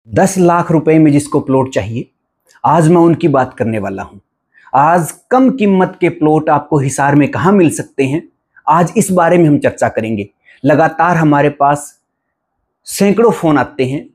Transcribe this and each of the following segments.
10 लाख रुपए में जिसको प्लॉट चाहिए, आज मैं उनकी बात करने वाला हूं। आज कम कीमत के प्लॉट आपको हिसार में कहां मिल सकते हैं, आज इस बारे में हम चर्चा करेंगे। लगातार हमारे पास सैकड़ों फोन आते हैं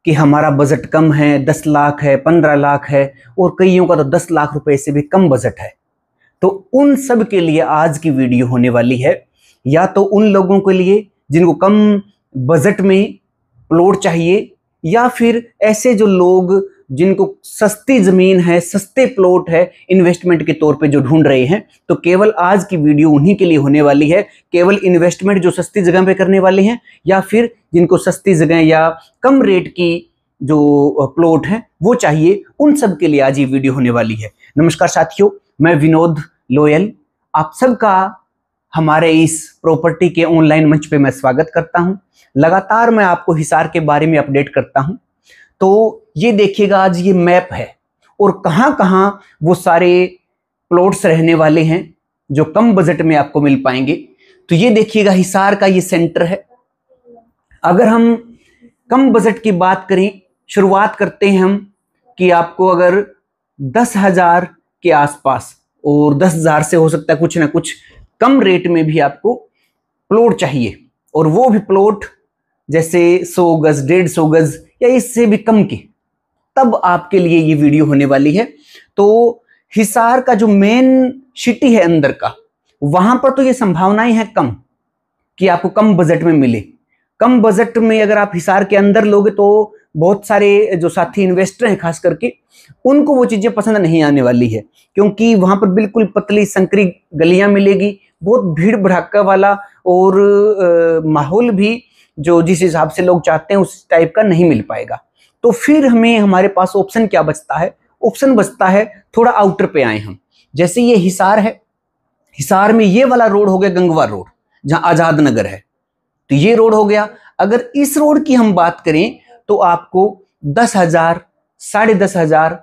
कि हमारा बजट कम है, 10 लाख है, 15 लाख है और कईयों का तो 10 लाख रुपए से भी कम बजट है। तो उन सब के लिए आज की वीडियो होने वाली है। या तो उन लोगों के लिए जिनको कम बजट में प्लॉट चाहिए, या फिर ऐसे जो लोग जिनको सस्ती जमीन है, सस्ते प्लॉट है, इन्वेस्टमेंट के तौर पे जो ढूंढ रहे हैं। तो केवल आज की वीडियो उन्हीं के लिए होने वाली है। केवल इन्वेस्टमेंट जो सस्ती जगह पे करने वाले हैं, या फिर जिनको सस्ती जगह या कम रेट की जो प्लॉट है वो चाहिए, उन सब के लिए आज ये वीडियो होने वाली है। नमस्कार साथियों, मैं विनोद लोयल आप सबका हमारे इस प्रॉपर्टी के ऑनलाइन मंच पे मैं स्वागत करता हूं। लगातार मैं आपको हिसार के बारे में अपडेट करता हूं। तो ये देखिएगा, आज ये मैप है और कहां कहां वो सारे प्लॉट्स रहने वाले हैं जो कम बजट में आपको मिल पाएंगे। तो ये देखिएगा, हिसार का ये सेंटर है। अगर हम कम बजट की बात करें, शुरुआत करते हैं हम कि आपको अगर 10,000 के आसपास और 10,000 से हो सकता है कुछ ना कुछ कम रेट में भी आपको प्लॉट चाहिए, और वो भी प्लॉट जैसे 100 गज, 150 गज या इससे भी कम के, तब आपके लिए ये वीडियो होने वाली है। तो हिसार का जो मेन सिटी है अंदर का, वहां पर तो ये संभावनाएं हैं कम कि आपको कम बजट में मिले। कम बजट में अगर आप हिसार के अंदर लोगे तो बहुत सारे जो साथी इन्वेस्टर हैं खास करके, उनको वो चीजें पसंद नहीं आने वाली है, क्योंकि वहां पर बिल्कुल पतली संकरी गलियां मिलेगी, बहुत भीड़ भड़ाका वाला, और माहौल भी जो जिस हिसाब से लोग चाहते हैं उस टाइप का नहीं मिल पाएगा। तो फिर हमें हमारे पास ऑप्शन क्या बचता है? ऑप्शन बचता है थोड़ा आउटर पे आए हम। जैसे ये हिसार है, हिसार में ये वाला रोड हो गया गंगवा रोड, जहां आजाद नगर है। तो ये रोड हो गया। अगर इस रोड की हम बात करें तो आपको 10,000, 10,500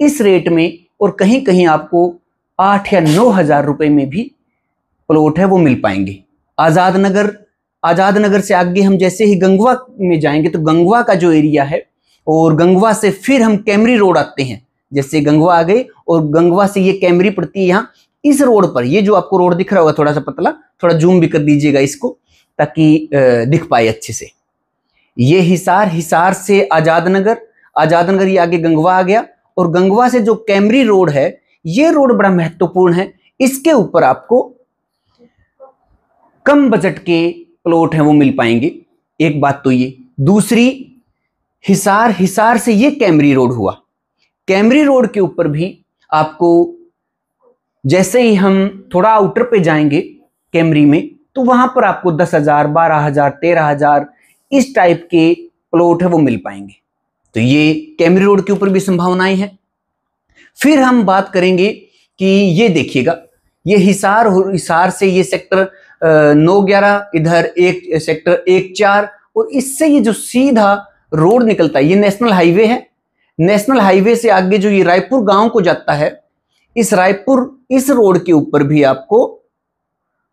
इस रेट में, और कहीं कहीं आपको 8 या 9,000 रुपए में भी प्लॉट है वो मिल पाएंगे। आजाद नगर से आगे हम जैसे ही गंगवा में जाएंगे तो गंगवा का जो एरिया है, और गंगवा से फिर हम कैमरी रोड आते हैं। जैसे गंगवा आ गए और गंगवा से ये कैमरी पड़ती है यहाँ। इस रोड पर ये जो आपको रोड दिख रहा होगा थोड़ा सा पतला, थोड़ा जूम भी कर दीजिएगा इसको ताकि दिख पाए अच्छे से। ये हिसार से आजाद नगर ये आगे गंगवा आ गया, और गंगवा से जो कैमरी रोड है, ये रोड बड़ा महत्वपूर्ण है। इसके ऊपर आपको कम बजट के प्लॉट हैं वो मिल पाएंगे। एक बात तो ये। दूसरी, हिसार से ये कैमरी रोड हुआ। कैमरी रोड के ऊपर भी आपको, जैसे ही हम थोड़ा आउटर पे जाएंगे कैमरी में, तो वहां पर आपको 10,000, 12,000, 13,000 इस टाइप के प्लॉट है वो मिल पाएंगे। तो ये कैमरी रोड के ऊपर भी संभावनाएं हैं। फिर हम बात करेंगे कि ये देखिएगा, ये हिसार से ये सेक्टर 9-11, इधर एक सेक्टर 1-4, और इससे ये जो सीधा रोड निकलता है ये नेशनल हाईवे है। नेशनल हाईवे से आगे जो ये रायपुर गांव को जाता है, इस रोड के ऊपर भी आपको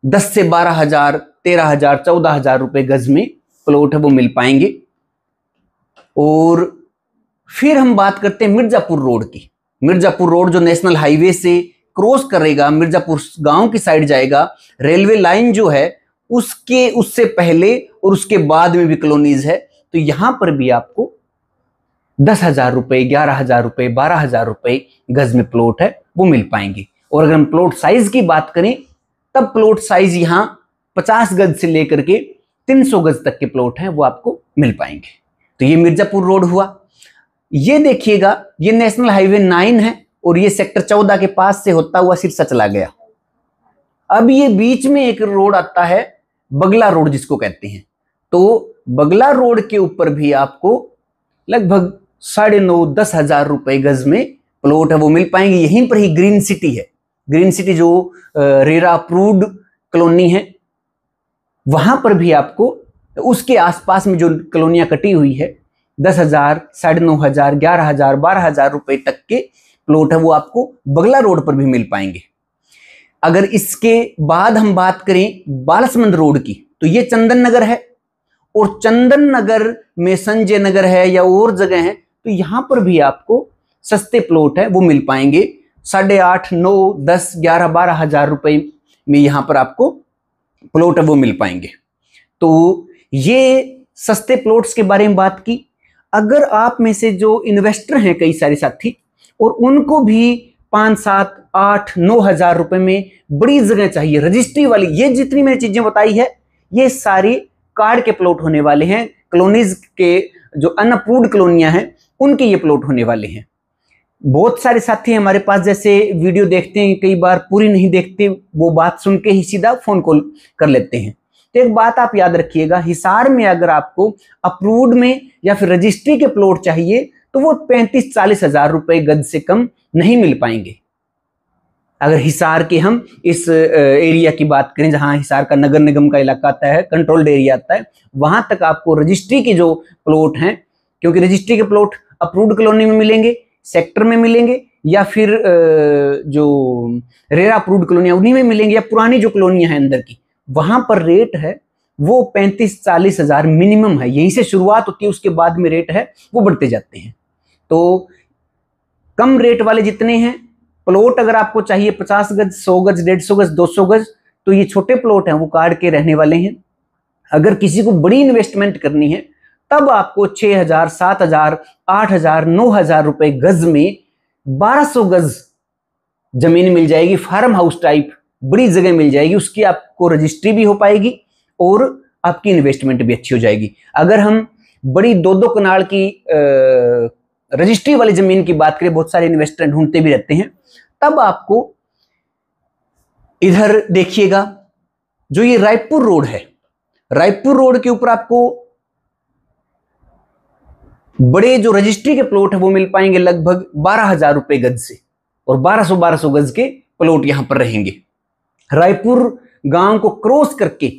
10 से 12,000, 13,000, 14,000 रुपए गज में प्लॉट है वो मिल पाएंगे। और फिर हम बात करते हैं मिर्जापुर रोड की। मिर्जापुर रोड जो नेशनल हाईवे से क्रॉस करेगा, मिर्जापुर गांव की साइड जाएगा, रेलवे लाइन जो है उससे पहले और उसके बाद में भी कॉलोनीज है। तो यहां पर भी आपको 10,000 रुपए, 11,000 रुपए, 12,000 रुपए गज में प्लॉट है वो मिल पाएंगे। और अगर हम प्लॉट साइज की बात करें, तब प्लॉट साइज यहां 50 गज से लेकर के 300 गज तक के प्लॉट हैं वो आपको मिल पाएंगे। तो ये मिर्जापुर रोड हुआ। ये देखिएगा, ये नेशनल हाईवे 9 है, और ये सेक्टर 14 के पास से होता हुआ सिरसा चला गया। अब ये बीच में एक रोड आता है, बगला रोड जिसको कहते हैं। तो बगला रोड के ऊपर भी आपको लगभग 9,500-10,000 रुपए गज में प्लॉट है वो मिल पाएंगे। यहीं पर ही ग्रीन सिटी है। ग्रीन सिटी जो रेरा अप्रूव्ड कॉलोनी है, वहां पर भी आपको उसके आसपास में जो कॉलोनियां कटी हुई है, 10,000, 9,500, 11,000, 12,000 रुपए तक के प्लॉट है वो आपको बगला रोड पर भी मिल पाएंगे। अगर इसके बाद हम बात करें बालसमंद रोड की, तो ये चंदन नगर है, और चंदन नगर में संजय नगर है या और जगह है, तो यहां पर भी आपको सस्ते प्लॉट है वो मिल पाएंगे 8,500, 9, 10, 11, 12,000 रुपए में यहां पर आपको प्लॉट है वो मिल पाएंगे। तो ये सस्ते प्लॉट्स के बारे में बात की। अगर आप में से जो इन्वेस्टर हैं कई सारे साथी, और उनको भी 5, 7, 8, 9,000 रुपए में बड़ी जगह चाहिए रजिस्ट्री वाली, ये जितनी मैंने चीजें बताई है ये सारी कार्ड के प्लॉट होने वाले हैं। कॉलोनीज के जो अनअप्रूव्ड कॉलोनियां हैं उनके ये प्लॉट होने वाले हैं। बहुत सारे साथी हमारे पास जैसे वीडियो देखते हैं, कई बार पूरी नहीं देखते, वो बात सुन के ही सीधा फोन कॉल कर लेते हैं। तो एक बात आप याद रखिएगा, हिसार में अगर आपको अप्रूव्ड में या फिर रजिस्ट्री के प्लॉट चाहिए तो वो 35-40 हजार रुपए गज से कम नहीं मिल पाएंगे। अगर हिसार के हम इस एरिया की बात करें जहां हिसार का नगर निगम का इलाका आता है, कंट्रोल्ड एरिया आता है, वहां तक आपको रजिस्ट्री के जो प्लॉट हैं, क्योंकि रजिस्ट्री के प्लॉट अप्रूव्ड कॉलोनी में मिलेंगे, सेक्टर में मिलेंगे, या फिर जो रेरा अप्रूव्ड कॉलोनियां उन्हीं में मिलेंगे, या पुरानी जो कॉलोनियां हैं अंदर की, वहां पर रेट है वो 35-40 हजार मिनिमम है। यहीं से शुरुआत होती है, उसके बाद में रेट है वो बढ़ते जाते हैं। तो कम रेट वाले जितने हैं प्लॉट, अगर आपको चाहिए 50 गज, 100 गज, 150 गज, 200 गज, तो ये छोटे प्लॉट हैं वो कार्ड के रहने वाले हैं। अगर किसी को बड़ी इन्वेस्टमेंट करनी है तब आपको 6,000, 7,000, 8,000, 9,000 रुपए गज में 1200 गज जमीन मिल जाएगी, फार्म हाउस टाइप बड़ी जगह मिल जाएगी। उसकी आपको रजिस्ट्री भी हो पाएगी और आपकी इन्वेस्टमेंट भी अच्छी हो जाएगी। अगर हम बड़ी 2-2 कनाल की रजिस्ट्री वाली जमीन की बात करें, बहुत सारे इन्वेस्टर ढूंढते भी रहते हैं, तब आपको इधर देखिएगा जो ये रायपुर रोड है, रायपुर रोड के ऊपर आपको बड़े जो रजिस्ट्री के प्लॉट है वो मिल पाएंगे लगभग 12,000 रुपए गज से, और 1200 गज के प्लॉट यहां पर रहेंगे। रायपुर गांव को क्रॉस करके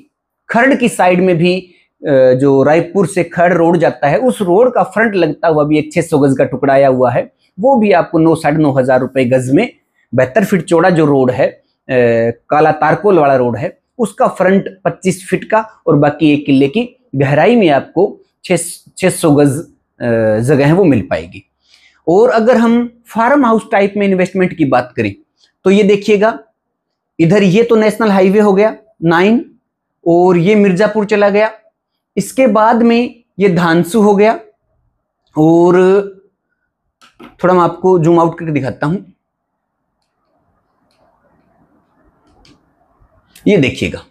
खरड़ की साइड में भी जो रायपुर से खरड़ रोड जाता है, उस रोड का फ्रंट लगता हुआ भी एक 600 गज का टुकड़ा आया हुआ है, वो भी आपको 9-9,500 रुपए गज में 72 फीट चौड़ा जो रोड है, काला तारकोल वाला रोड है, उसका फ्रंट 25 फीट का और बाकी 1 किले की गहराई में आपको 600 गज जगह है वो मिल पाएगी। और अगर हम फार्म हाउस टाइप में इन्वेस्टमेंट की बात करें तो ये देखिएगा, इधर ये तो नेशनल हाईवे हो गया 9, और ये मिर्जापुर चला गया, इसके बाद में ये धानसू हो गया, और थोड़ा मैं आपको जूम आउट करके दिखाता हूं, ये देखिएगा,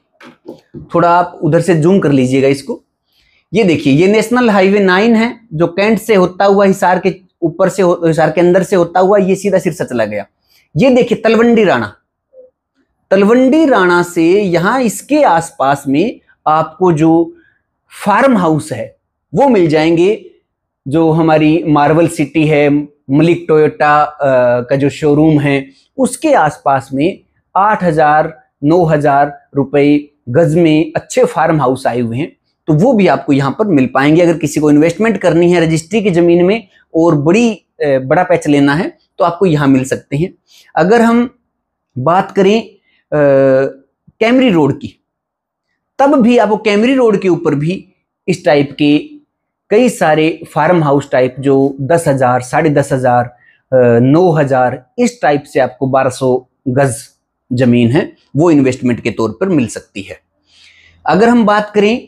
थोड़ा आप उधर से जूम कर लीजिएगा इसको। ये देखिए, ये नेशनल हाईवे 9 है जो कैंट से होता हुआ हिसार के ऊपर से, हिसार के अंदर से होता हुआ ये सीधा सिरसा चला गया। ये देखिए तलवंडी राणा, तलवंडी राणा से यहां इसके आसपास में आपको जो फार्म हाउस है वो मिल जाएंगे। जो हमारी मार्वल सिटी है, मलिक टोयोटा का जो शोरूम है, उसके आसपास में 8,000, 9,000 रुपए गज में अच्छे फार्म हाउस आए हुए हैं, तो वो भी आपको यहाँ पर मिल पाएंगे। अगर किसी को इन्वेस्टमेंट करनी है रजिस्ट्री की जमीन में और बड़ा पैच लेना है तो आपको यहाँ मिल सकते हैं। अगर हम बात करें कैमरी रोड की, तब भी आपको कैमरी रोड के ऊपर भी इस टाइप के कई सारे फार्म हाउस टाइप जो 10,000, 10,500, 9,000 इस टाइप से आपको 1200 गज जमीन है वो इन्वेस्टमेंट के तौर पर मिल सकती है। अगर हम बात करें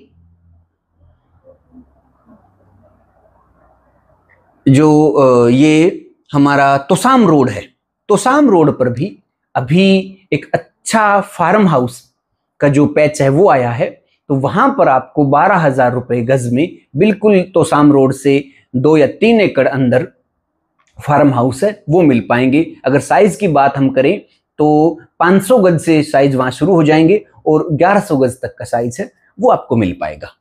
जो ये हमारा तोसाम रोड है, तोसाम रोड पर भी अभी एक अच्छा फार्म हाउस का जो पैच है वो आया है, तो वहां पर आपको 12,000 रुपए गज में बिल्कुल तोसाम रोड से 2 या 3 एकड़ अंदर फार्म हाउस है वो मिल पाएंगे। अगर साइज की बात हम करें तो 500 गज से साइज वहां शुरू हो जाएंगे और 1100 गज तक का साइज है वो आपको मिल पाएगा।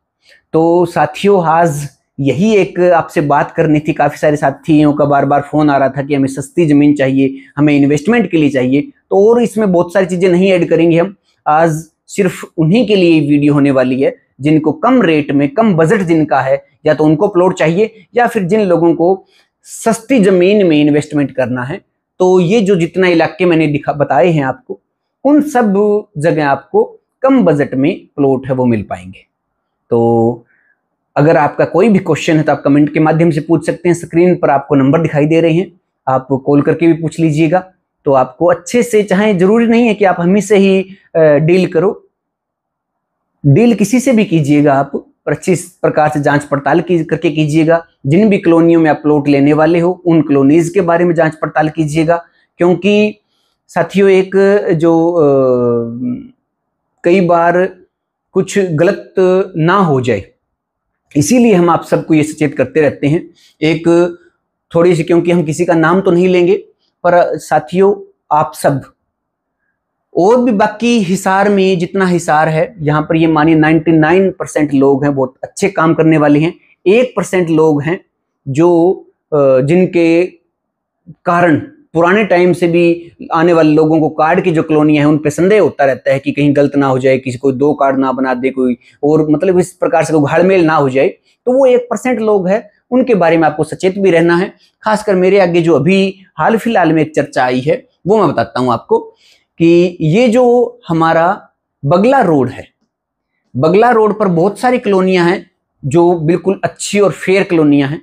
तो साथियों, आज यही एक आपसे बात करनी थी। काफी सारे साथियों का बार बार फोन आ रहा था कि हमें सस्ती जमीन चाहिए, हमें इन्वेस्टमेंट के लिए चाहिए, तो और इसमें बहुत सारी चीजें नहीं ऐड करेंगे हम। आज सिर्फ उन्हीं के लिए वीडियो होने वाली है जिनको कम रेट में, कम बजट जिनका है, या तो उनको प्लॉट चाहिए या फिर जिन लोगों को सस्ती जमीन में इन्वेस्टमेंट करना है। तो ये जो जितना इलाके मैंने बताए हैं आपको, उन सब जगह आपको कम बजट में प्लॉट है वो मिल पाएंगे। तो अगर आपका कोई भी क्वेश्चन है तो आप कमेंट के माध्यम से पूछ सकते हैं। स्क्रीन पर आपको नंबर दिखाई दे रहे हैं, आप कॉल करके भी पूछ लीजिएगा। तो आपको अच्छे से, चाहे जरूरी नहीं है कि आप हम ही से ही डील करो, डील किसी से भी कीजिएगा आप, पर अच्छी प्रकार से जांच पड़ताल करके कीजिएगा। जिन भी कॉलोनियों में आप प्लॉट लेने वाले हो उन कॉलोनीज के बारे में जांच पड़ताल कीजिएगा, क्योंकि साथियों एक जो कई बार कुछ गलत ना हो जाए, इसीलिए हम आप सबको ये सचेत करते रहते हैं। एक थोड़ी सी, क्योंकि हम किसी का नाम तो नहीं लेंगे, पर साथियों आप सब और भी बाकी हिसार में जितना हिसार है, यहाँ पर ये मानिए 99% लोग हैं बहुत अच्छे काम करने वाले हैं। 1% लोग हैं जो जिनके कारण पुराने टाइम से भी आने वाले लोगों को कार्ड की जो कॉलोनियां हैं उन पे संदेह होता रहता है कि कहीं गलत ना हो जाए, किसी को 2 कार्ड ना बना दे कोई, और मतलब इस प्रकार से कोई घाड़मेल ना हो जाए। तो वो 1% लोग हैं, उनके बारे में आपको सचेत भी रहना है। खासकर मेरे आगे जो अभी हाल फिलहाल में एक चर्चा आई है वो मैं बताता हूं आपको कि ये जो हमारा बगला रोड है, बगला रोड पर बहुत सारी कॉलोनियां हैं जो बिल्कुल अच्छी और फेयर कॉलोनियां हैं,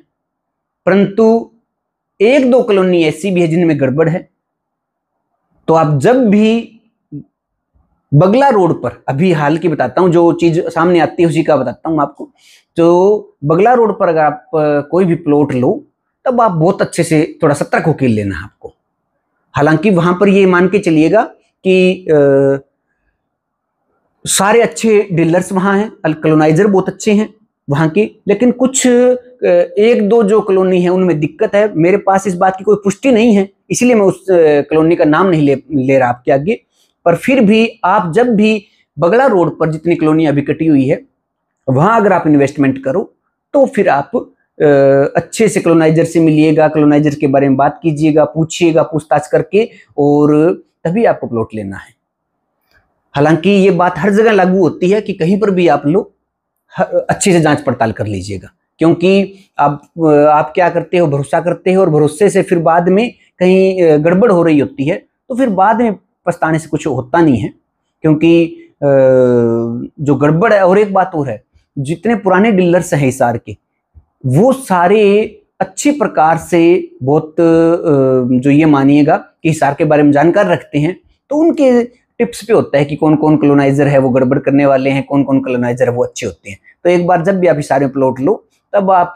परंतु 1-2 कॉलोनी ऐसी भी है जिनमें गड़बड़ है। तो आप जब भी बगला रोड पर, अभी हाल की बताता हूं, जो चीज सामने आती है उसी का बताता हूं आपको। तो बगला रोड पर अगर आप कोई भी प्लॉट लो तब आप बहुत अच्छे से थोड़ा सतर्क होकर लेना है आपको। हालांकि वहां पर ये मान के चलिएगा कि सारे अच्छे डीलर्स वहां हैं, कॉलोनाइजर बहुत अच्छे हैं वहां के, लेकिन कुछ 1-2 जो कॉलोनी है उनमें दिक्कत है। मेरे पास इस बात की कोई पुष्टि नहीं है, इसलिए मैं उस कॉलोनी का नाम नहीं ले रहा आपके आगे। पर फिर भी आप जब भी बगला रोड पर जितनी कॉलोनी अभी कटी हुई है वहां अगर आप इन्वेस्टमेंट करो तो फिर आप अच्छे से कॉलोनाइजर से मिलिएगा, कॉलोनाइजर के बारे में बात कीजिएगा, पूछिएगा पूछताछ करके, और तभी आपको प्लॉट लेना है। हालांकि ये बात हर जगह लागू होती है कि कहीं पर भी आप लोग अच्छे से जांच पड़ताल कर लीजिएगा, क्योंकि आप क्या करते हो, भरोसा करते हो, और भरोसे से फिर बाद में कहीं गड़बड़ हो रही होती है तो फिर बाद में पछताने से कुछ होता नहीं है। क्योंकि जो गड़बड़ है, और एक बात और है, जितने पुराने डीलर्स हैं हिसार के वो सारे अच्छी प्रकार से बहुत जो ये मानिएगा कि हिसार के बारे में जानकार रखते हैं, तो उनके टिप्स पे होता है कि कौन कौन कॉलोनाइजर है वो गड़बड़ करने वाले हैं, कौन कौन कॉलोनाइजर है वो अच्छे होते हैं। तो एक बार जब भी आप हिसार में प्लॉट लो तब आप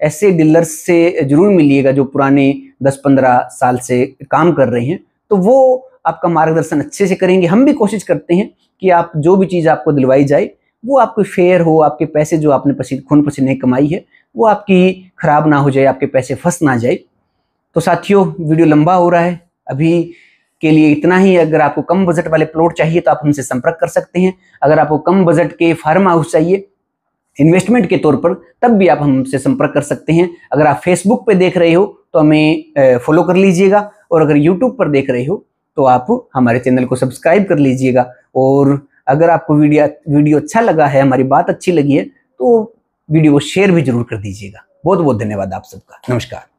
ऐसे डीलर्स से जरूर मिलिएगा जो पुराने 10-15 साल से काम कर रहे हैं, तो वो आपका मार्गदर्शन अच्छे से करेंगे। हम भी कोशिश करते हैं कि आप जो भी चीज़ आपको दिलवाई जाए वो आपकी फेयर हो, आपके पैसे जो आपने खून पसीने कमाई है वो आपकी खराब ना हो जाए, आपके पैसे फंस ना जाए। तो साथियों वीडियो लंबा हो रहा है, अभी के लिए इतना ही। अगर आपको कम बजट वाले प्लॉट चाहिए तो आप हमसे संपर्क कर सकते हैं। अगर आपको कम बजट के फार्म हाउस चाहिए इन्वेस्टमेंट के तौर पर, तब भी आप हमसे संपर्क कर सकते हैं। अगर आप फेसबुक पे देख रहे हो तो हमें फॉलो कर लीजिएगा, और अगर यूट्यूब पर देख रहे हो तो आप हमारे चैनल को सब्सक्राइब कर लीजिएगा। और अगर आपको वीडियो अच्छा लगा है, हमारी बात अच्छी लगी है, तो वीडियो को शेयर भी जरूर कर दीजिएगा। बहुत बहुत धन्यवाद आप सबका। नमस्कार।